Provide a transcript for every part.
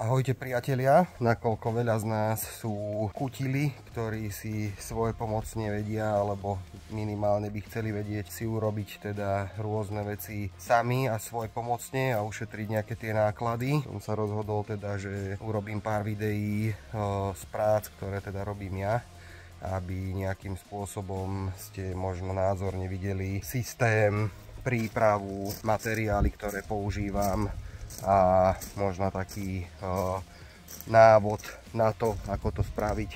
Ahojte priatelia, nakoľko veľa z nás sú kutili, ktorí si svoje pomocne vedia, alebo minimálne by chceli vedieť si urobiť teda rôzne veci sami a svoje pomocne a ušetriť nejaké tie náklady. Som sa rozhodol teda, že urobím pár videí z prác, ktoré teda robím ja, aby nejakým spôsobom ste možno názorne videli systém, prípravu, materiály, ktoré používam a možno taký návod na to, ako to spraviť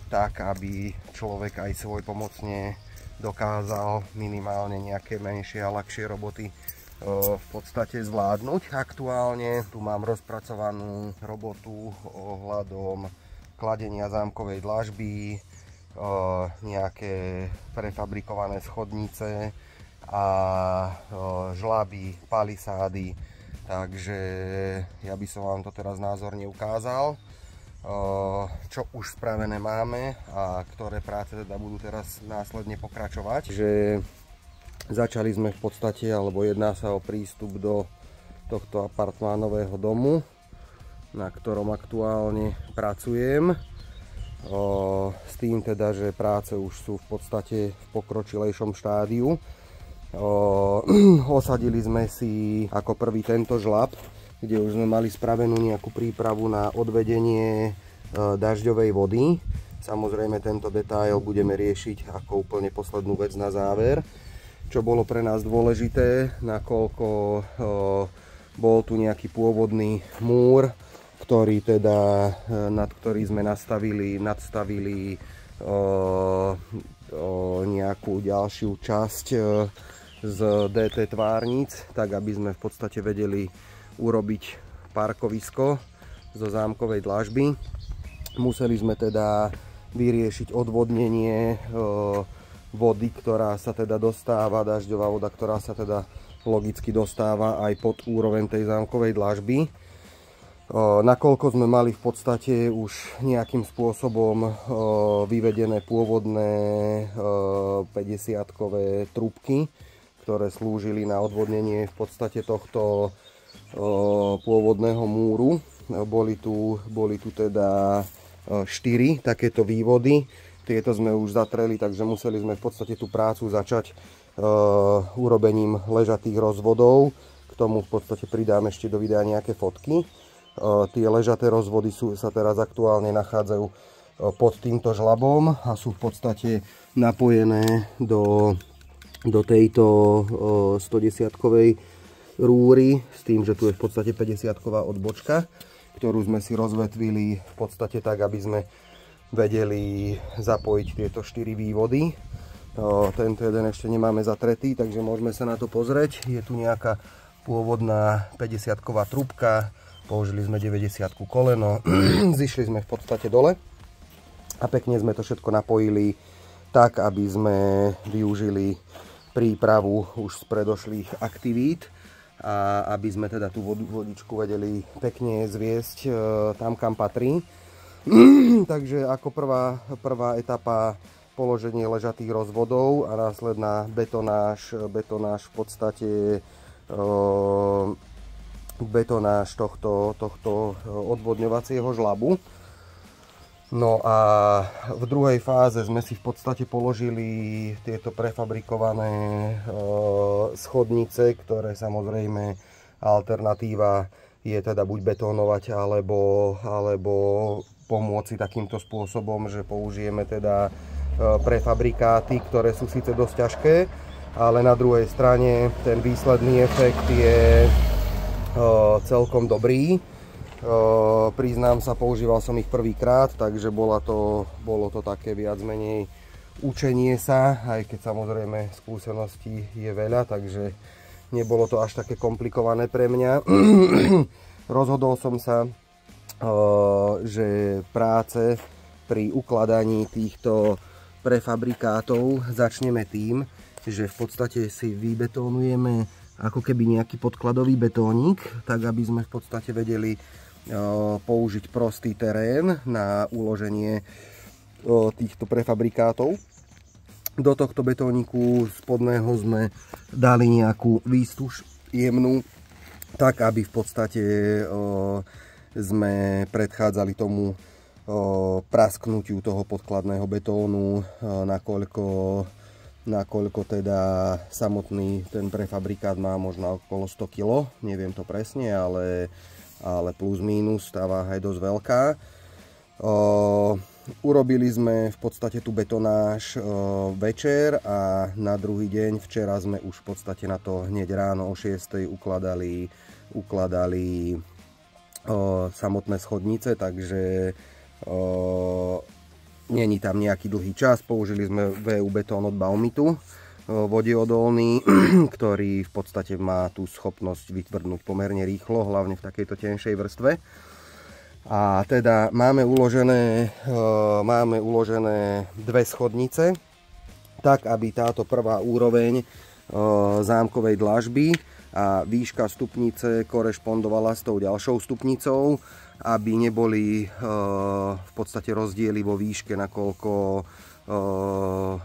tak, aby človek aj svoj pomocne dokázal minimálne nejaké menšie a ľahšie roboty v podstate zvládnuť. Aktuálne tu mám rozpracovanú robotu ohľadom kladenia zámkovej dlažby, nejaké prefabrikované schodnice a žlaby, palisády. Takže ja by som vám to teraz názorne ukázal, čo už spravené máme a ktoré práce teda budú teraz následne pokračovať. Že začali sme v podstate, alebo jedná sa o prístup do tohto apartmánového domu, na ktorom aktuálne pracujem. S tým teda, že práce už sú v podstate v pokročilejšom štádiu. Osadili sme si ako prvý tento žlab, kde už sme mali spravenú nejakú prípravu na odvedenie dažďovej vody. Samozrejme tento detail budeme riešiť ako úplne poslednú vec na záver. Čo bolo pre nás dôležité, nakoľko bol tu nejaký pôvodný múr, ktorý teda, nad ktorý sme nadstavili nejakú ďalšiu časť z DT tvárnic, tak aby sme v podstate vedeli urobiť parkovisko zo zámkovej dlažby. Museli sme teda vyriešiť odvodnenie vody, ktorá sa teda dostáva, dažďová voda, ktorá sa teda logicky dostáva aj pod úroveň tej zámkovej dlažby. Nakoľko sme mali v podstate už nejakým spôsobom vyvedené pôvodné 50-kové trúbky, ktoré slúžili na odvodnenie v podstate tohto pôvodného múru. Boli tu teda 4 takéto vývody. Tieto sme už zatreli, takže museli sme v podstate tú prácu začať urobením ležatých rozvodov. K tomu v podstate pridám ešte do videa nejaké fotky. Tie ležaté rozvody sa teraz aktuálne nachádzajú pod týmto žlabom a sú v podstate napojené do tejto 110-kovej rúry, s tým, že tu je v podstate 50-ková odbočka, ktorú sme si rozvetvili v podstate tak, aby sme vedeli zapojiť tieto 4 vývody. Tento jeden ešte nemáme zatretý, takže môžeme sa na to pozrieť. Je tu nejaká pôvodná 50-ková trúbka, použili sme 90-ku koleno, zišli sme v podstate dole a pekne sme to všetko napojili tak, aby sme využili prípravu už z predošlých aktivít a aby sme teda tú vodičku vedeli pekne zviesť tam, kam patrí. Takže ako prvá etapa položenie ležatých rozvodov a následná betonáž v podstate betonáž tohto odvodňovacieho žlabu. No a v druhej fáze sme si v podstate položili tieto prefabrikované schodnice, ktoré samozrejme alternatíva je teda buď betónovať alebo pomôcť si takýmto spôsobom, že použijeme teda prefabrikáty, ktoré sú síce dosť ťažké, ale na druhej strane ten výsledný efekt je celkom dobrý. Priznám sa, používal som ich prvýkrát, takže bolo to také viac menej učenie sa, aj keď samozrejme skúseností je veľa, takže nebolo to až také komplikované pre mňa. Rozhodol som sa, že práce pri ukladaní týchto prefabrikátov začneme tým, že v podstate si vybetónujeme ako keby nejaký podkladový betónik, tak aby sme v podstate vedeli použiť prostý terén na uloženie týchto prefabrikátov. Do tohto betóniku spodného sme dali nejakú výstuž jemnú, tak aby v podstate sme predchádzali tomu prasknutiu toho podkladného betónu, nakoľko teda samotný ten prefabrikát má možno okolo 100 kg, neviem to presne, ale plus minus tá váha je dosť veľká. Urobili sme v podstate tú betonáž večer a na druhý deň, včera sme už v podstate na to hneď ráno o 6:00 ukladali samotné schodnice, takže není tam nejaký dlhý čas. Použili sme VU betón od Baumitu, vodeodolný, ktorý v podstate má tú schopnosť vytvrdnúť pomerne rýchlo, hlavne v takejto tenšej vrstve. A teda máme uložené dve schodnice, tak aby táto prvá úroveň zámkovej dlažby a výška stupnice korešpondovala s tou ďalšou stupnicou, aby neboli v podstate rozdiely vo výške, nakoľko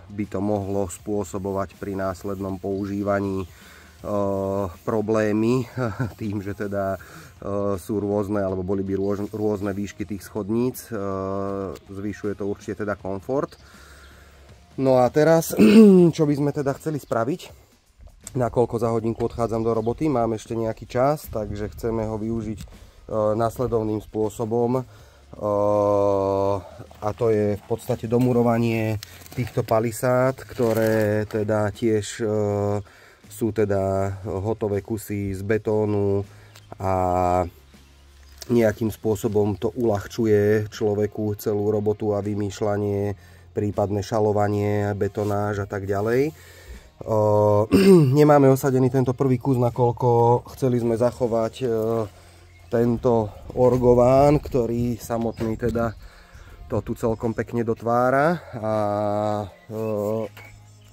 by to mohlo spôsobovať pri následnom používaní problémy tým, že teda sú rôzne, alebo boli by rôzne výšky tých schodníc. Zvyšuje to určite teda komfort. No a teraz, čo by sme teda chceli spraviť, nakoľko za hodinku odchádzam do roboty, mám ešte nejaký čas, takže chceme ho využiť nasledovným spôsobom, a to je v podstate domurovanie týchto palisád, ktoré teda tiež sú teda hotové kusy z betónu a nejakým spôsobom to uľahčuje človeku celú robotu a vymýšľanie, prípadné šalovanie, betonáž a tak ďalej. Nemáme osadený tento prvý kus, nakoľko chceli sme zachovať tento orgován, ktorý samotný teda to tu celkom pekne dotvára, a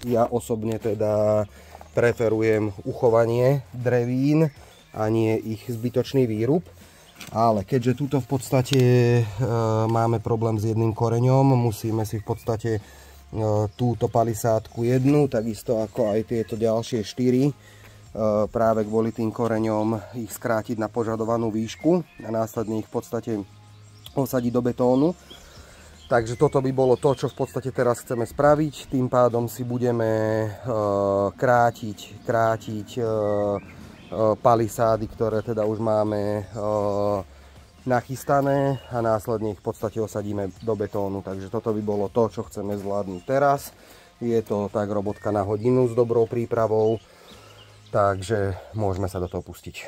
ja osobne teda preferujem uchovanie drevín a nie ich zbytočný výrub. Ale keďže tuto v podstate máme problém s jedným koreňom, musíme si v podstate túto palisádku jednu, takisto ako aj tieto ďalšie 4, práve kvôli tým koreňom ich skrátiť na požadovanú výšku a následne ich v podstate osadiť do betónu. Takže toto by bolo to, čo v podstate teraz chceme spraviť. Tým pádom si budeme krátiť palisády, ktoré teda už máme nachystané, a následne ich v podstate osadíme do betónu. Takže toto by bolo to, čo chceme zvládnuť teraz. Je to tak robotka na hodinu s dobrou prípravou, takže môžeme sa do toho pustiť.